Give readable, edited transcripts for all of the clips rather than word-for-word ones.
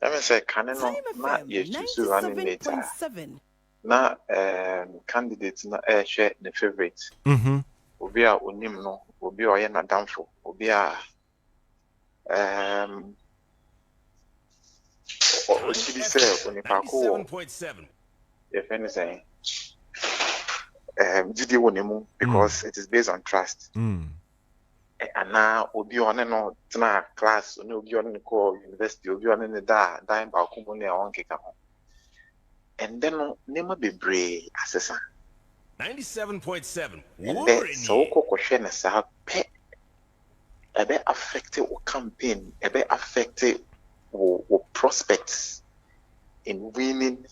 Let me say, Caneno, not yet to running later. Na candidate na share the favorite. Obi a onim no, obi a na damfo, obi a ochibi say onipa ko 97.7. if anything didi wonimu because it is based on trust. And now obi on no tena class, no obi on ko university, obi on ne da ba ko mo ne on keka ho. And then nema bebre asesa 97.7. and then so ko na sa pe ebe affect o campaign, ebe affect o prospects in winning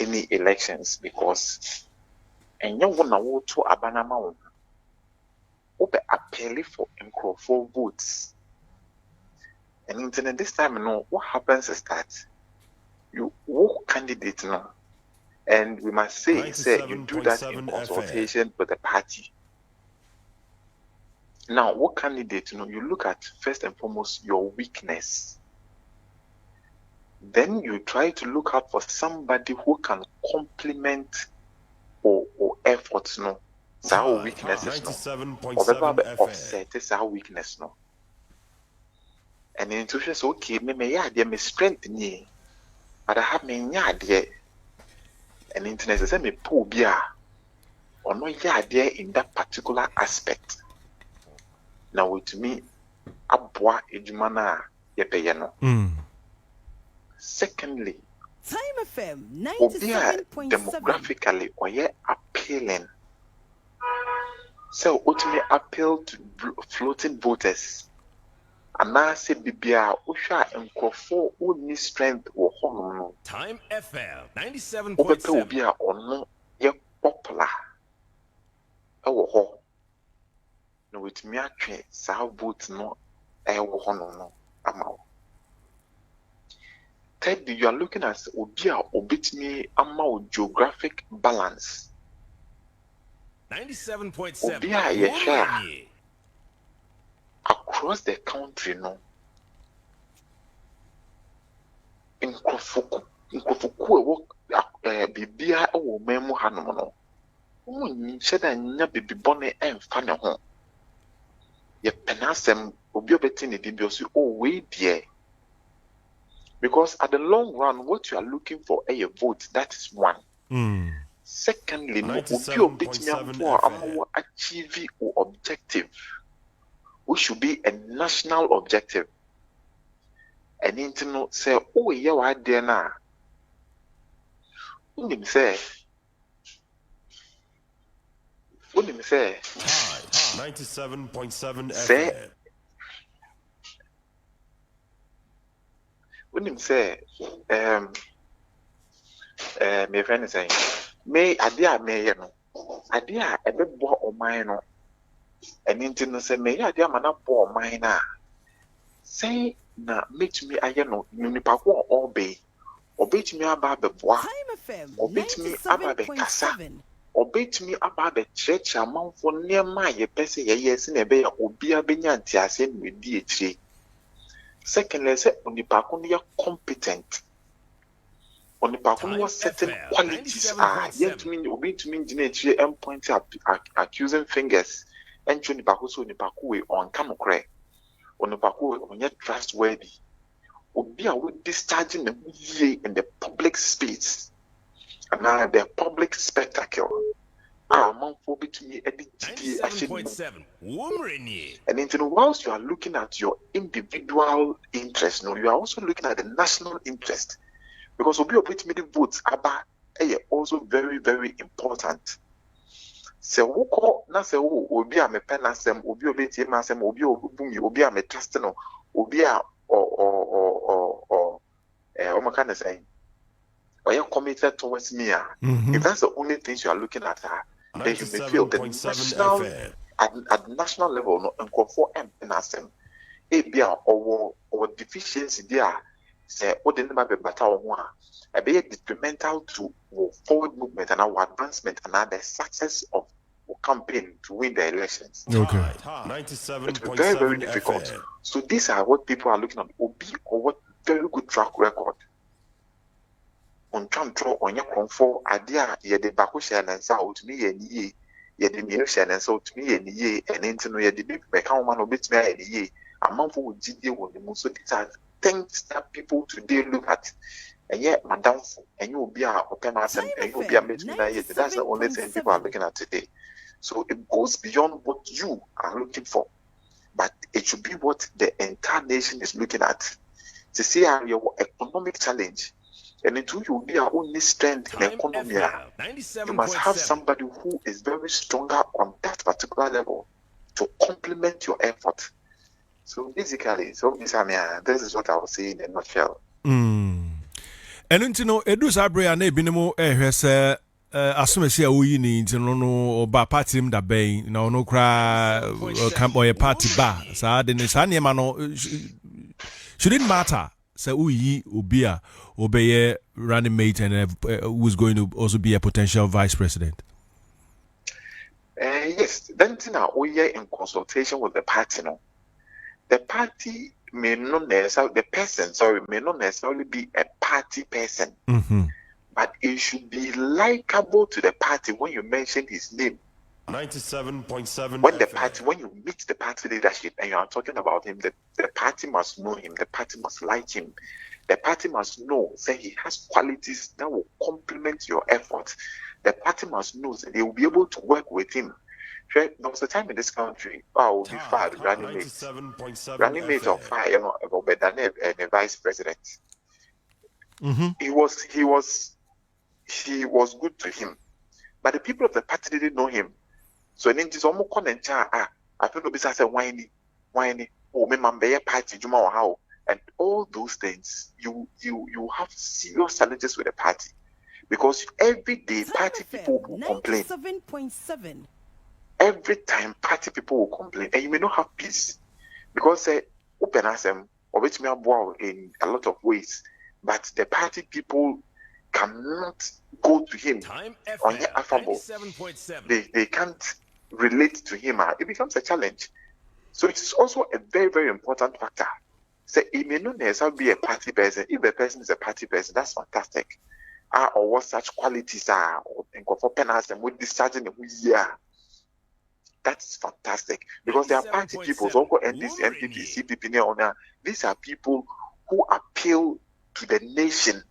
any elections because and you wanna go to abanama obe appeal for for votes. And then this time what happens is that you walk candidate now. And we must say you do that in consultation with the party. Now, what candidate, you look at first and foremost your weakness. Then you try to look out for somebody who can complement or efforts, It's our weaknesses, or offset is our weakness, And the intuition is okay, me strength, but I have me and internet say me pull bia or no there in that particular aspect. Now with me abwa ejumana yepeye no. Secondly, Time FM 97.7 demographically or appealing. So ultimately appeal to floating voters. And now say bibia usha enkofo who need strength or hono. Time FM 97.7. Obia or no ye popular. Ho. No with me atwe sa vote no hono no amao. Thirdly, you are looking at obia obitmi amao geographic balance. 97.7. Obia ye share across the country no. Nkrofuku ewo bibia ewo memu hanom no. Munyi sheda nya bibibone emfa ne ho. Ye penasem obi obeti ne di bi we dear. Because at the long run, what you are looking for a vote, that is one. Secondly, no achieve or objective, which should be a national objective. And internal say, oh, yeah, what there now? Unim say 97.7 say unim say my friend is saying me idea me no idea ebe bo oman no and internal say me idea mana bo oman na say na make me aye no nipa ko obey obetimi aba beboa obetimi aba be kasa obetimi aba be church amanfo niema ye pese ye yes na ebe ya obi abenya ntiase no di etire. Secondly, say onipa ko no competent onipa ko no certain qualities yet mean obetimi ngine etire and point accusing fingers and onipa ko so onipa ko we on kamokre onipa ko onye trustworthy. Obi a we discharging the in the public space and now the public spectacle. For between 97.7. And then whilst you are looking at your individual interest, you are also looking at the national interest. Because Obi between the votes are also very, very important. So who call na say Obi a me pen asem, Obi obeti masem, Obi obumi, Obi a me trust no, Obi a or kind of saying, or you're committed towards me. If that's the only things you are looking at, then you may feel the national at national level, no, and conform and penasem. Or deficiency there, say, what the number of better one, a be detrimental to forward movement and our advancement and the success of campaign to win the elections. Okay. It's very, very difficult. So these are what people are looking at. Obi or what very good track record. on control on your comfort idea ye de bakusha and so to me and ye de musician and so to me and ye and into ye de big become one of bit me and ye a month would GD with the most things that people today look at. And yet, madam, and you will be our open and you will be a meeting. That's the only thing people are looking at today. So it goes beyond what you are looking for, but it should be what the entire nation is looking at. To see how your economic challenge, and until you will be our only strength in economy, you must have somebody who is very stronger on that particular level to complement your effort. So basically, this is what I was saying in a nutshell. And you know, Edu Sabre and Ebinimo has assume we need no ba party him da bay no cry camp or a party bar. So then it's shouldn't matter. So we ubia obey running mate and who's going to also be a potential vice president. Yes, then now we are in consultation with the party. No, the party may not necessarily may not necessarily be a party person, but it should be likable to the party when you mention his name. 97.7. When you meet the party leadership and you are talking about him, the party must know him, the party must like him, the party must know that he has qualities that will complement your effort. The party must know that they will be able to work with him. There was a time in this country, will be fired, running mate of fire, than a vice president. He was good to him, but the people of the party didn't know him. So then this almost comment, I feel no business whiny, oh me mambe party, Juma or how, and all those things. You have serious challenges with the party because every day party people will complain. 97.7. Every time party people will complain, and you may not have peace because open as them or which may have in a lot of ways, but the party people cannot go to him on your affable. They can't relate to him. It becomes a challenge. So it's also a very, very important factor. So it may not necessarily be a party person. If the person is a party person, that's fantastic. Or what such qualities are, or for penance and with discharging the year. That's fantastic because there are party people, also NDC, NPP, CPP, these are people who appeal to the nation,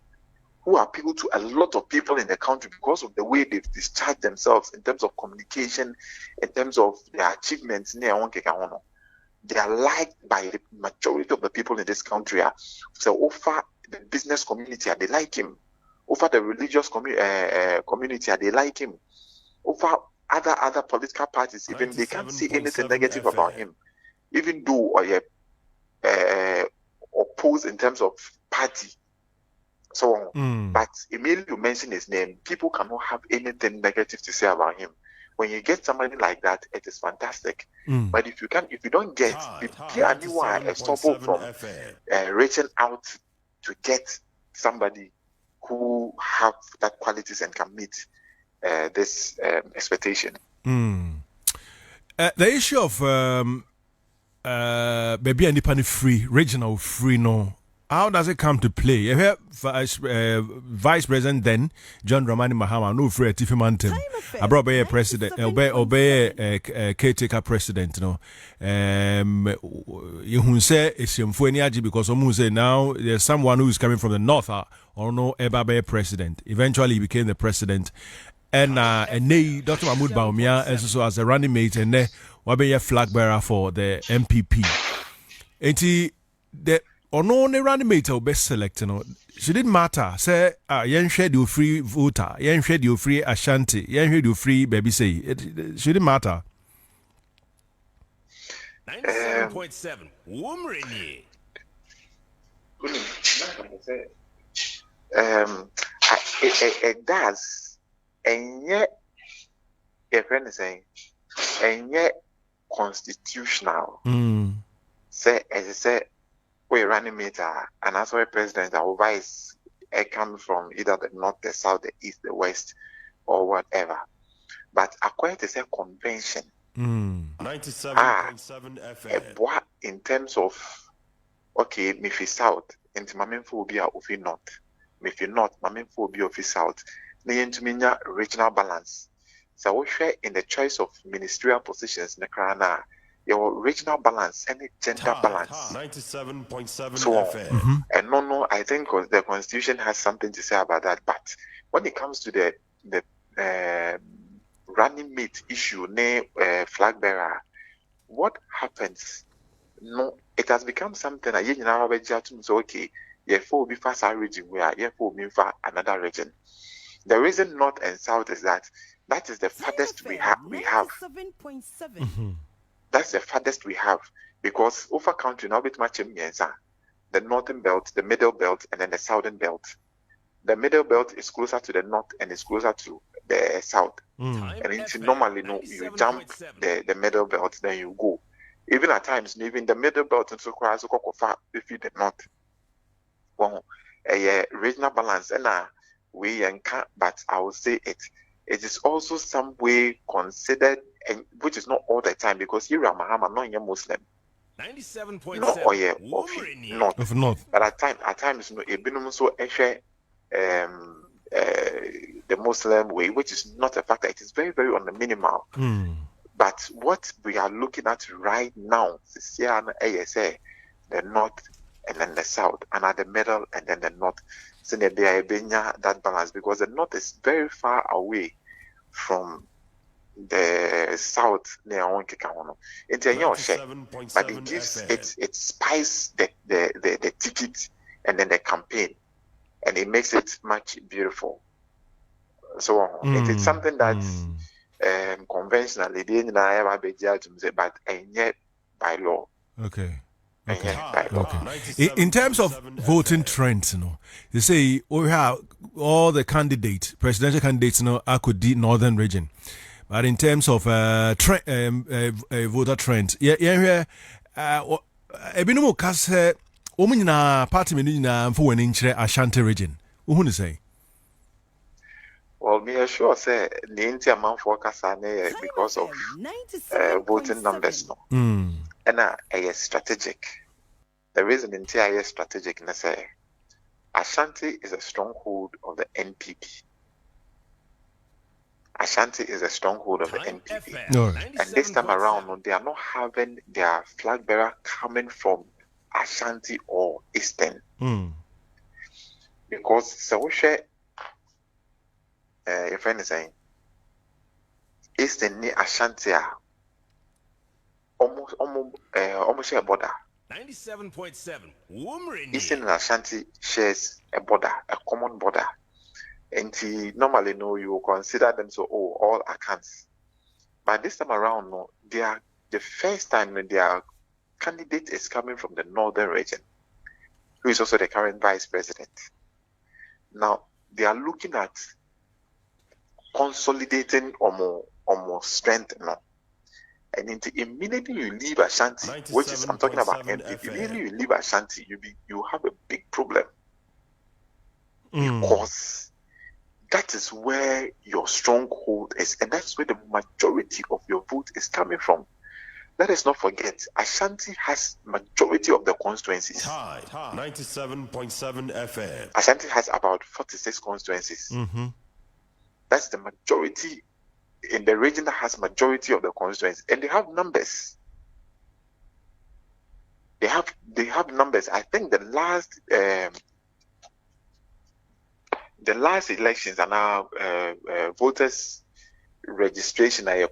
who appeal to a lot of people in the country because of the way they've discharged themselves in terms of communication, in terms of their achievements. They are liked by the majority of the people in this country. So over the business community, they like him. Over the religious community, they like him. Over other political parties, even they can't see anything negative about him, even though oppose in terms of party. So, but immediately you mention his name, people cannot have anything negative to say about him. When you get somebody like that, it is fantastic. But if you don't get, anyone stop from reaching out to get somebody who have that qualities and can meet this expectation. The issue of maybe any penny free, regional free, no. How does it come to play? You hear Vice President then, John Dramani Mahama, no free Tiffy Mountain. I brought a president, obey a caretaker president, no. You say it's Yumfueniaji because someone say now there's someone who is coming from the north or no Ebabe president. Eventually he became the president. And Dr. Mahmoud Baumia also as a running mate and wabe a flag bearer for the MPP. And the no running mate will best select, she didn't matter. Say, yen shed you free voter, yen shed you free Ashanti, yen shed you free baby say. It shouldn't matter. 97.7. Wumrini. It does. And yet, a friend is saying, and yet constitutional. Say, as I said, we're running meter, and as a president, our vice come from either the north, the south, the east, the west, or whatever. But according to say convention, 97.7 FM. In terms of me fi south, into my main will be a north. if you're not, my main for be of South, the regional balance. So we share in the choice of ministerial positions in the Krana, your regional balance and gender balance. 97.7 So FM. and no, I think the Constitution has something to say about that. But when it comes to the running mate issue, flag bearer, what happens? No, it has become something that you know so okay, therefore be fast our region where therefore be for another region. The reason north and south is that is the farthest we have. 97.7. That's the farthest we have because over country now bit much the northern belt, the middle belt, and then the southern belt. The middle belt is closer to the north and it's closer to the south. And it's normally you jump the middle belt, then you go. Even at times, even the middle belt and so cries if you the north. Well, a regional balance and we can't, but I will say it is also some way considered, and which is not all the time because here I'm not a Muslim. 97.7. Not Of North. but at times, it been so the Muslim way, which is not a factor. It is very, very on the minimal. But what we are looking at right now is the north and then the south, and at the middle and then the north. So they are that balance because the north is very far away from the south near Onkekanono. It's a young share, but it gives it spice the ticket and then the campaign, and it makes it much beautiful. So it is something that conventionally they never be judged, but yet by law. Okay. Okay. By law. Okay. In terms of voting trends, you say we have all the candidates, presidential candidates, I could do northern region. But in terms of voter trends, yeah, ebinomo kase omunyina party menina for when in Ashanti region. Who say? Well, me sure say the India man focus on because of voting numbers, no. And a strategic. The reason India is strategic, na say Ashanti is a stronghold of the NPP. Ashanti is a stronghold of the NPP. And this time around, they are not having their flag bearer coming from Ashanti or Eastern. Because so share your friend is saying Eastern ni Ashanti almost share a border. 97.7. Eastern and Ashanti shares a border, a common border. And normally, you will consider them all accounts. But this time around, they are the first time their candidate is coming from the northern region, who is also the current vice president. Now, they are looking at consolidating or more strength. And immediately you leave Ashanti, which is, I'm talking about MP, immediately you leave Ashanti, you have a big problem. Because that is where your stronghold is, and that's where the majority of your vote is coming from. Let us not forget, Ashanti has majority of the constituencies. 97.7 FM. Ashanti has about 46 constituencies. That's the majority in the region that has majority of the constituencies, and they have numbers. They have numbers. I think the last elections are now voters registration are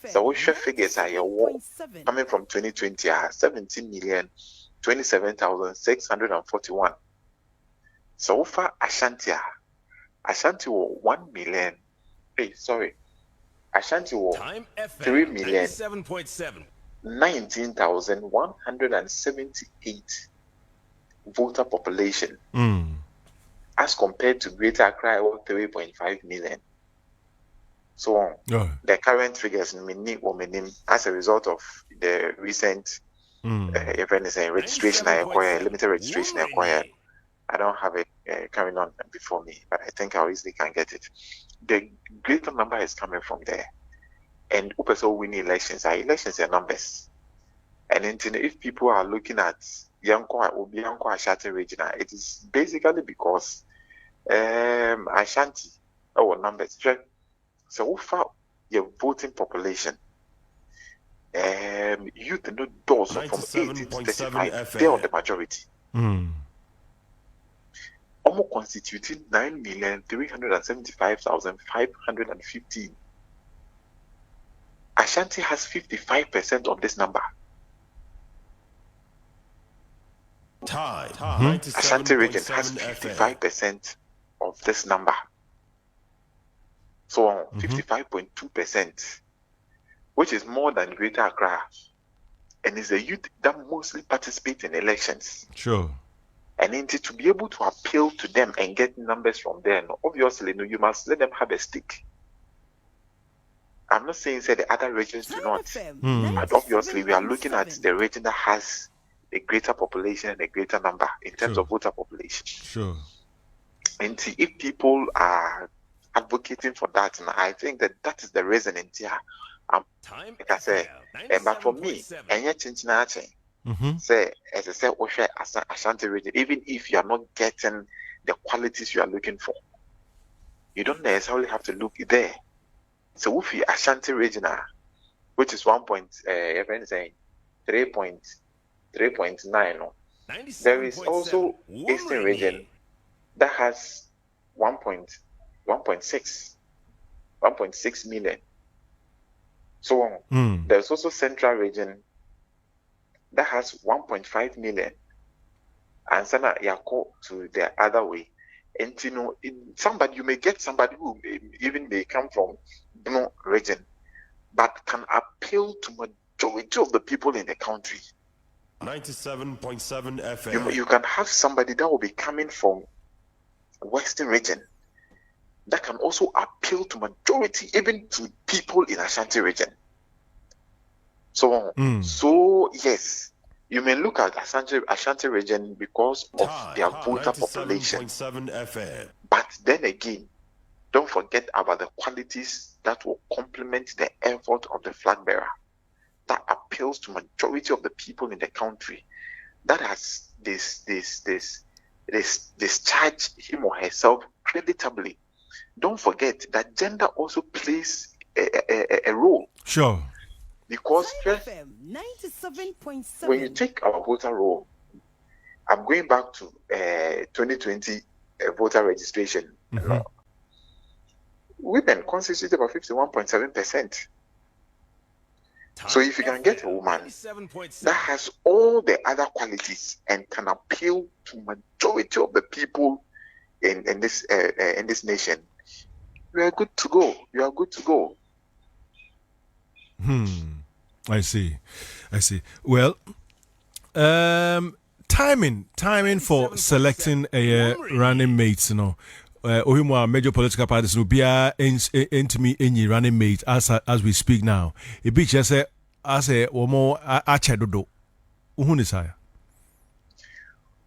so we share figures are coming from 2020 are 17,027,641. So far Ashanti will 1 million. Ashanti will 3,019,178 voter population. As compared to Greater Accra, 3.5 million. So the current figures as a result of the recent registration I acquired, limited registration I acquired. I don't have it coming on before me, but I think I easily can get it. The greater number is coming from there. And also winning elections are numbers. And if people are looking at Yanko Ashanti region, it is basically because Ashanti our numbers. So far your voting population, youth no doors from 18 to 35, they are the majority. Almost constituting 9,375,515. Ashanti has 55% of this number. Ashanti region has 55% of this number. So 55.2%, which is more than Greater Accra. And it's the youth that mostly participate in elections. Sure. And to be able to appeal to them and get numbers from them, obviously, you must let them have a stake. I'm not saying that the other regions do not. But obviously, we are looking at the region that has a greater population and a greater number in terms of voter population. Sure. And if people are advocating for that, and I think that is the reason. Like I say, but for me, and yet say as I said, Ashanti region, even if you are not getting the qualities you are looking for, you don't necessarily have to look there. So if you Ashanti region, which is 3.9, there is also Eastern region that has 1.6 million. So there's also Central region that has 1.5 million. And sana yako to the other way. And you may get somebody who even may come from Bruno region, but can appeal to majority of the people in the country. 97.7 FM. You can have somebody that will be coming from Western region that can also appeal to majority, even to people in Ashanti region. So yes, you may look at Ashanti region because of their voter population. FM. But then again, don't forget about the qualities that will complement the effort of the flag bearer, that appeals to majority of the people in the country, that has discharged him or herself creditably. Don't forget that gender also plays a role. Sure. Because when you take our voter roll, I'm going back to 2020 voter registration. Women constitute about 51.7%. So if you can get a woman that has all the other qualities and can appeal to majority of the people in this nation, you are good to go. You are good to go. I see. Well, timing for selecting a running mates, Ohimwa major political parties will be into me any running mate as we speak now. A bitch as a more achedodo. Uhunisaya.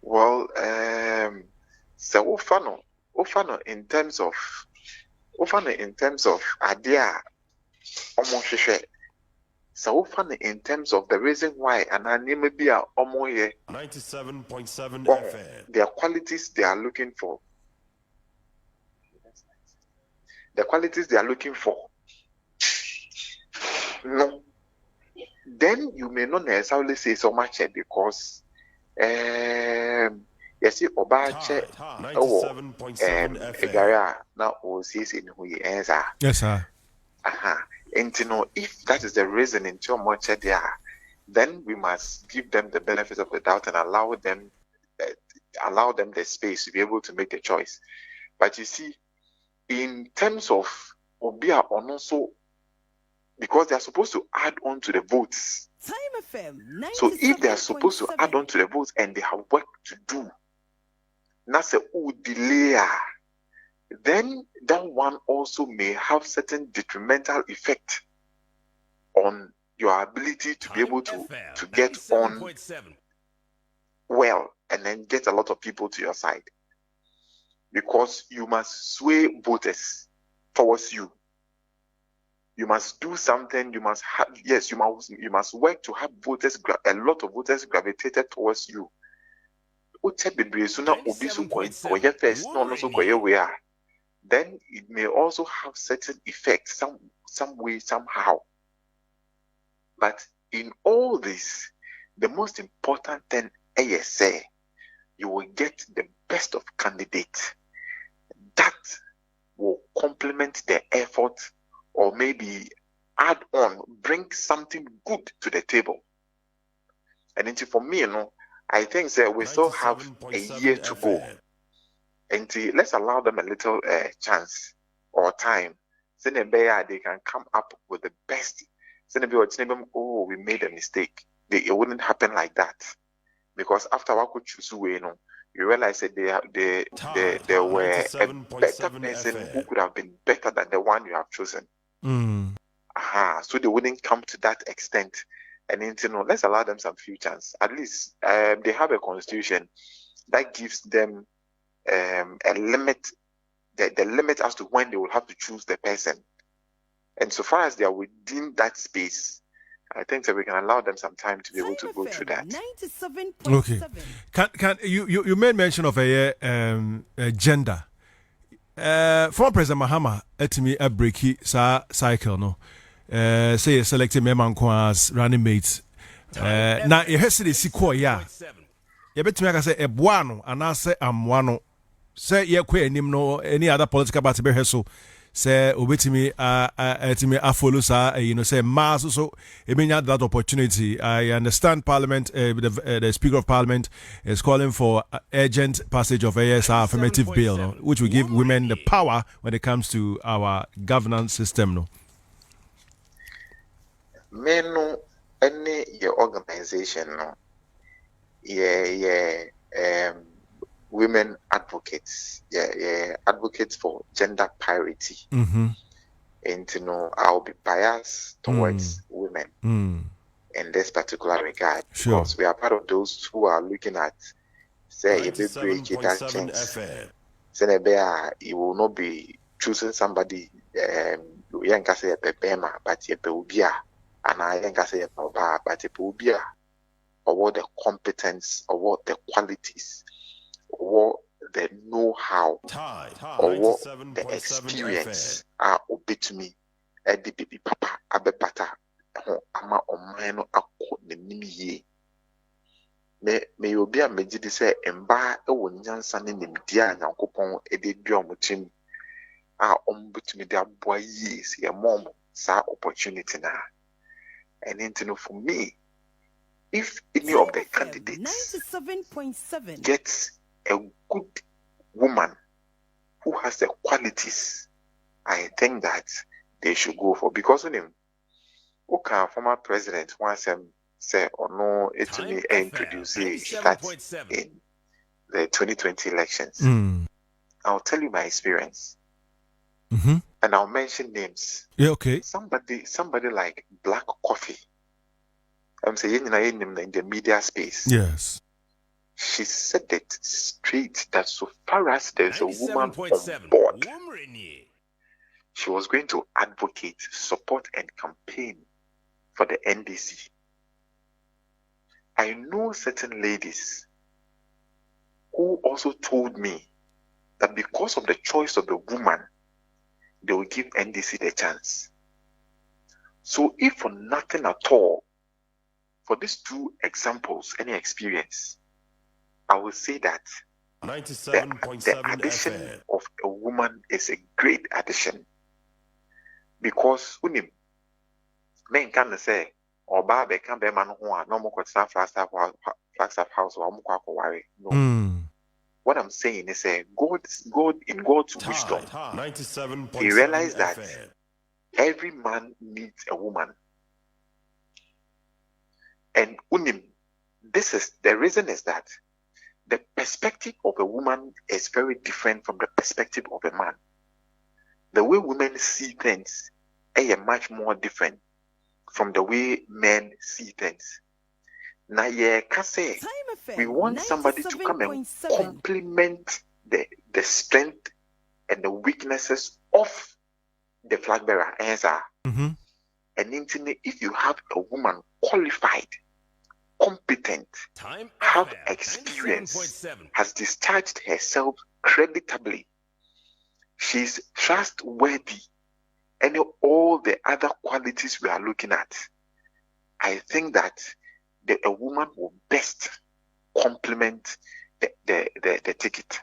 Well, so Ofano in terms of idea almost. So often in terms of the reason why and maybe are almost 97.7 FM. Their qualities they are looking for. The qualities they are looking for. No. Then you may not necessarily say so much because you see Obache 97.7 FM. Now we see in who he is. Yes, sir. And if that is the reason in too much there, then we must give them the benefit of the doubt and allow them the space to be able to make a choice. But you see, in terms of Obia or also, because they are supposed to add on to the votes. So if they are supposed to add on to the votes and they have work to do, that's a delay. Then that one also may have certain detrimental effect on your ability to be able to get on well and then get a lot of people to your side. Because you must sway voters towards you. You must do something, you must work to have a lot of voters gravitated towards you. Uche bebree so na obi so koye first no so koye we are, then it may also have certain effects some way somehow. But in all this, the most important thing is say you will get the best of candidates that will complement the effort or maybe add on, bring something good to the table. And for me, I think that we still have a year to go. And let's allow them a little chance or time. So they can come up with the best. So oh, we made a mistake. It wouldn't happen like that. Because after I could choose you realize that there were a better person who could have been better than the one you have chosen. So they wouldn't come to that extent. And let's allow them some few chance. At least they have a constitution that gives them a limit, the limit as to when they will have to choose the person. And so far as they are within that space, I think that we can allow them some time to be able to go through that. 97.7. Okay. Can you made mention of a gender. Former President Mahama etimi a breaky cycle no. Say selected member as running mates. Now you have to see ko ya. You bet me say eboano and I say amwano. Say ye kwe enim no any other political party be so. Say obetimi a follow sa say mass so it mean that opportunity. I understand Parliament the Speaker of Parliament is calling for urgent passage of ASR affirmative bill no, which will give women the power when it comes to our governance system no. Men any your organization no women advocates advocates for gender parity. And I'll be biased towards women in this particular regard because we are part of those who are looking at say if they break it that chance it will not be choosing somebody you can say a pepema but you be and I can say a but it will be or the competence or what the qualities or the know-how or what the experience are obey to me at the baby papa abepata ama omano akọ n'anim yie me obi a meji de say emba e wo nyansa ne nimdi a Nyankopɔn e de dua omutim a ombetumi de aboa yie se e mom sa opportunity na. And for me, if any of the candidates 97.7 gets a good woman who has the qualities, I think that they should go for. Because when him, former president once say or no, it to me introduce that in the 2020 elections. I'll tell you my experience. And I'll mention names. Yeah, okay. Somebody like Black Coffee. I'm saying in the media space. Yes. She said it straight that so far as there's a woman on board, she was going to advocate, support, and campaign for the NDC. I know certain ladies who also told me that because of the choice of the woman, they will give NDC the chance. So if for nothing at all, for these two examples, any experience, I will say that the addition of a woman is a great addition. Because men can say, or Baba can be man who are no more Flagstaff house or no. What I'm saying is God in God's wisdom, he realized that every man needs a woman. And the reason is that the perspective of a woman is very different from the perspective of a man. The way women see things is much more different from the way men see things. Now, we want somebody to come and complement the strength and the weaknesses of the flag bearer. And if you have a woman qualified competent, Time have FM, experience, 97.7. has discharged herself creditably. She's trustworthy, and all the other qualities we are looking at. I think that a woman will best complement the ticket.